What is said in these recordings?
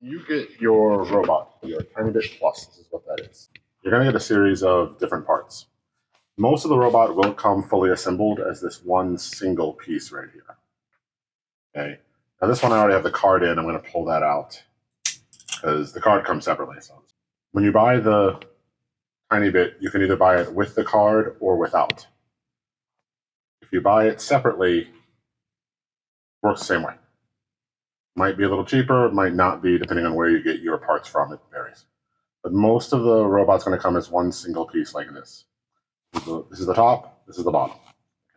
You get your robot, your TinyBit Plus. This is what that is. You're going to get a series of different parts. Most of the robot will come fully assembled as this one single piece right here. Okay. Now this one I already have the card in. I'm going to pull that out because the card comes separately. So when you buy the TinyBit, you can either buy it with the card or without. If you buy it separately, it works the same way. Might be a little cheaper, might not be, depending on where you get your parts from. It varies. But most of the robot's going to come as one single piece like this. This is the top, this is the bottom.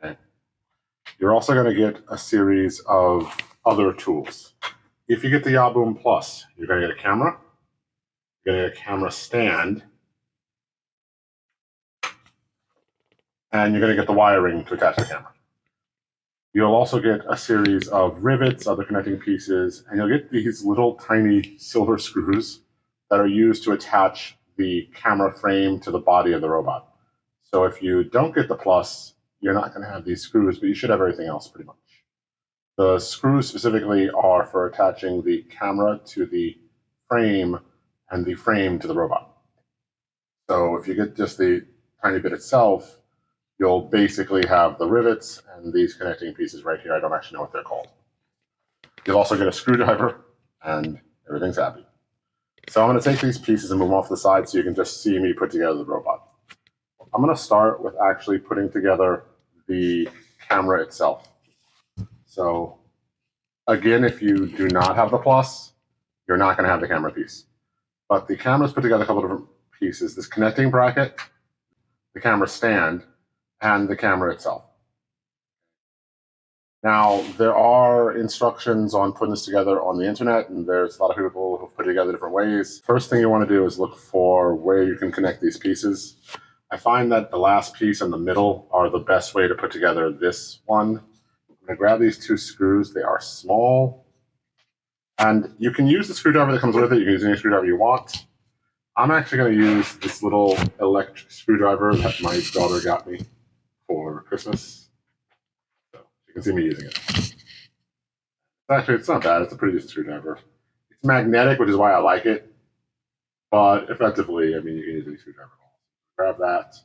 Okay. You're also going to get a series of other tools. If you get the Yahboom Plus, you're going to get a camera, you're going to get a camera stand, and you're going to get the wiring to attach the camera. You'll also get a series of rivets, other connecting pieces, and you'll get these little tiny silver screws that are used to attach the camera frame to the body of the robot. So if you don't get the Plus, you're not going to have these screws, but you should have everything else pretty much. The screws specifically are for attaching the camera to the frame and the frame to the robot. So if you get just the TinyBit itself, you'll basically have the rivets and these connecting pieces right here. I don't actually know what they're called. You'll also get a screwdriver, and everything's happy. So I'm going to take these pieces and move them off to the side so you can just see me put together the robot. I'm going to start with actually putting together the camera itself. So again, if you do not have the Plus, you're not going to have the camera piece. But the camera's put together a couple of different pieces. This connecting bracket, the camera stand, and the camera itself. Now, there are instructions on putting this together on the internet, and there's a lot of people who put it together different ways. First thing you want to do is look for where you can connect these pieces. I find that the last piece and the middle are the best way to put together this one. I'm going to grab these two screws. They are small. And you can use the screwdriver that comes with it. You can use any screwdriver you want. I'm actually going to use this little electric screwdriver that my daughter got me for Christmas. So you can see me using it. Actually, it's not bad. It's a pretty decent screwdriver. It's magnetic, which is why I like it. But effectively, I mean, you can use any screwdriver. Grab that.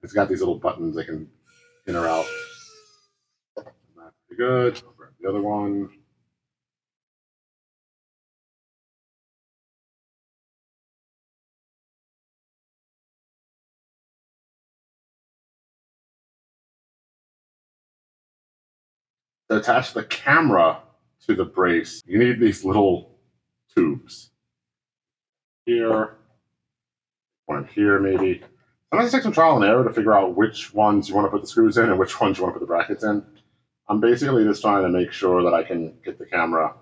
It's got these little buttons that can in or out. That's pretty good. I'll grab the other one. To attach the camera to the brace, you need these little tubes. Here, one here maybe. Sometimes it takes some trial and error to figure out which ones you want to put the screws in and which ones you want to put the brackets in. I'm basically just trying to make sure that I can get the camera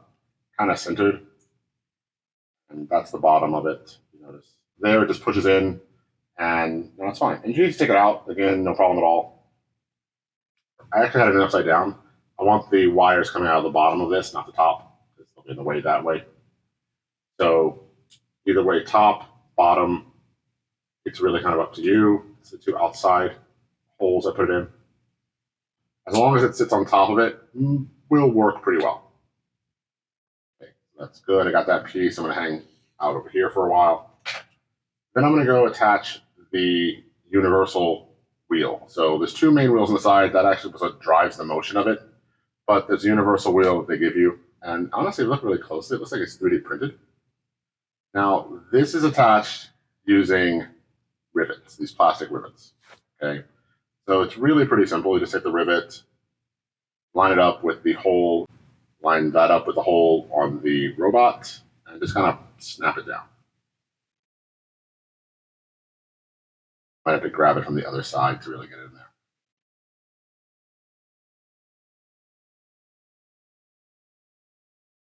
kind of centered. And that's the bottom of it. You notice there it just pushes in, and that's fine. And you can just take it out, again, no problem at all. I actually had it upside down. I want the wires coming out of the bottom of this, not the top, because they'll be in the way that way. So either way, top, bottom, it's really kind of up to you. It's the two outside holes I put it in. As long as it sits on top of it, will work pretty well. Okay, that's good. I got that piece. I'm going to hang out over here for a while. Then I'm going to go attach the universal wheel. So there's two main wheels on the side. That actually what drives the motion of it. But there's a universal wheel that they give you. And honestly, look really closely. It looks like it's 3D printed. Now, this is attached using rivets, these plastic rivets. Okay. So it's really pretty simple. You just take the rivet, line it up with the hole, line that up with the hole on the robot, and just kind of snap it down. Might have to grab it from the other side to really get it in there.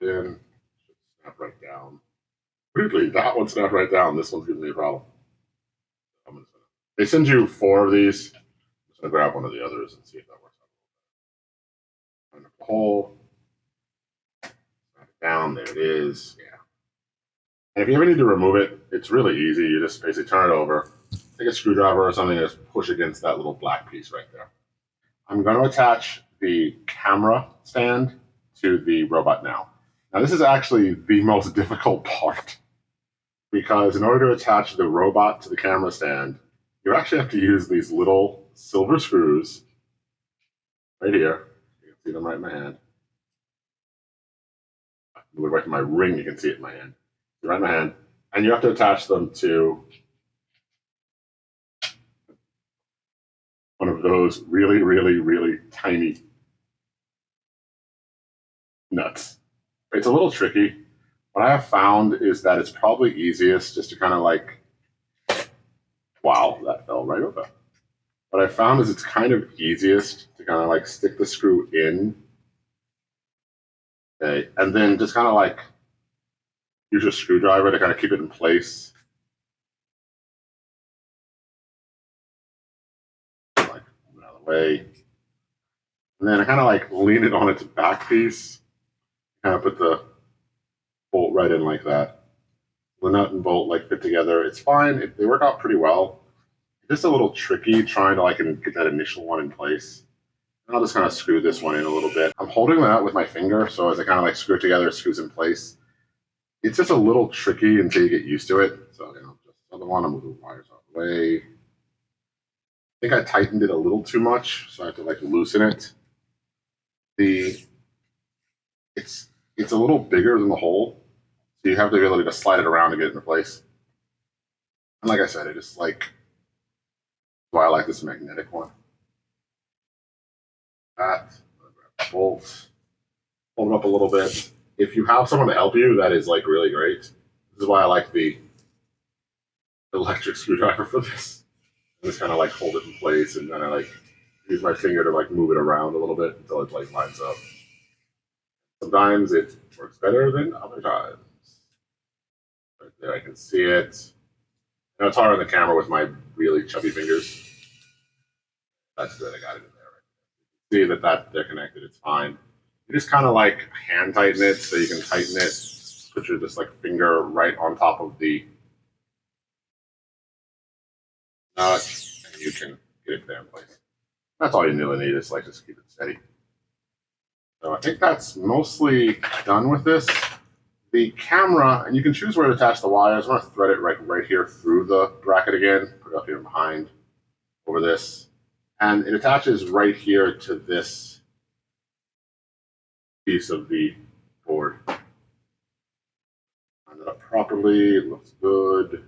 Then should snap right down. Weirdly, that one snapped right down. This one's giving me a problem. They send you 4 of these. I'm just gonna grab one of the others and see if that works out. Line up the hole. Snap it down. There it is. Yeah. And if you ever need to remove it, it's really easy. You just basically turn it over, take a screwdriver or something, and just push against that little black piece right there. I'm going to attach the camera stand to the robot now. Now this is actually the most difficult part, because in order to attach the robot to the camera stand, you actually have to use these little silver screws right here. You can see them right in my hand. Move it right to my ring, you can see it in my hand. Right in my hand. And you have to attach them to one of those really, really, really tiny nuts. It's a little tricky. What I have found is that it's probably easiest just to kind of like, wow, that fell right over. What I found is it's kind of easiest to kind of like stick the screw in, okay, and then just kind of like use a screwdriver to kind of keep it in place. Like, move it out of the way. And then I kind of like lean it on its back piece, kind of put the bolt right in like that. The nut and bolt like fit together. It's fine. They work out pretty well. It's just a little tricky trying to like get that initial one in place. And I'll just kind of screw this one in a little bit. I'm holding that with my finger, so as I kind of like screw it together, it screws in place. It's just a little tricky until you get used to it. So, you know, just another one, I'll move the wires out of the way. I think I tightened it a little too much, so I have to like loosen it. It's a little bigger than the hole, so you have the ability to slide it around to get it into place. And like I said, it is like why I like this magnetic one. That bolt, hold it up a little bit. If you have someone to help you, that is like really great. This is why I like the electric screwdriver for this. I just kind of like hold it in place and then I like use my finger to like move it around a little bit until it like lines up. Sometimes it works better than other times. Right there, I can see it. Now it's hard on the camera with my really chubby fingers. That's good, I got it in there. See that they're connected, it's fine. You just kind of like hand tighten it so you can tighten it. Put your just like finger right on top of the nut and you can get it there in place. That's all you really need is like just keep it steady. So I think that's mostly done with this. The camera, and you can choose where to attach the wires. I'm going to thread it right here through the bracket again, put it up here behind over this. And it attaches right here to this piece of the board. Line it up properly, it looks good.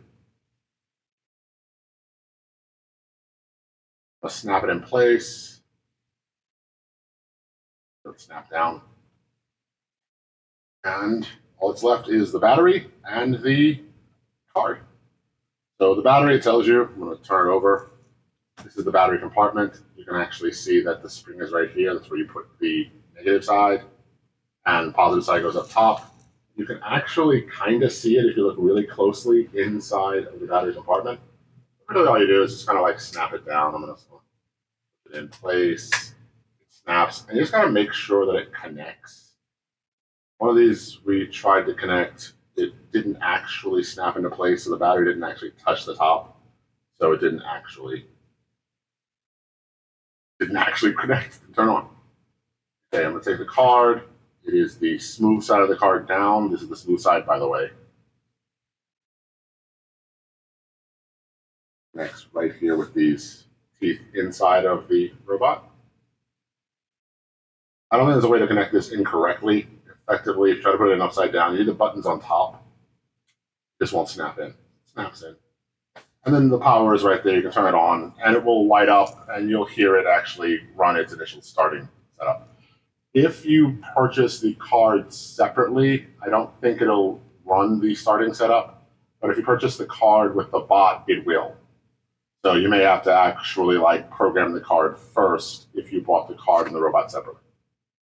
Let's snap it in place. It'll snap down. And all that's left is the battery and the card. So the battery tells you, I'm going to turn it over. This is the battery compartment. You can actually see that the spring is right here. That's where you put the negative side, and the positive side goes up top. You can actually kind of see it if you look really closely inside of the battery compartment. Really all you do is just kind of like snap it down. I'm going to put it in place. It snaps, and you just kind of make sure that it connects. One of these we tried to connect. It didn't actually snap into place, so the battery didn't actually touch the top. So it didn't actually connect and turn on. Okay, I'm going to take the card. It is the smooth side of the card down. This is the smooth side, by the way. Next, right here with these teeth inside of the robot. I don't think there's a way to connect this incorrectly. Effectively, if you try to put it in upside down, you need the buttons on top. This won't snap in. It snaps in. And then the power is right there. You can turn it on, and it will light up, and you'll hear it actually run its initial starting setup. If you purchase the card separately, I don't think it'll run the starting setup. But if you purchase the card with the bot, it will. So you may have to actually like program the card first if you bought the card and the robot separately.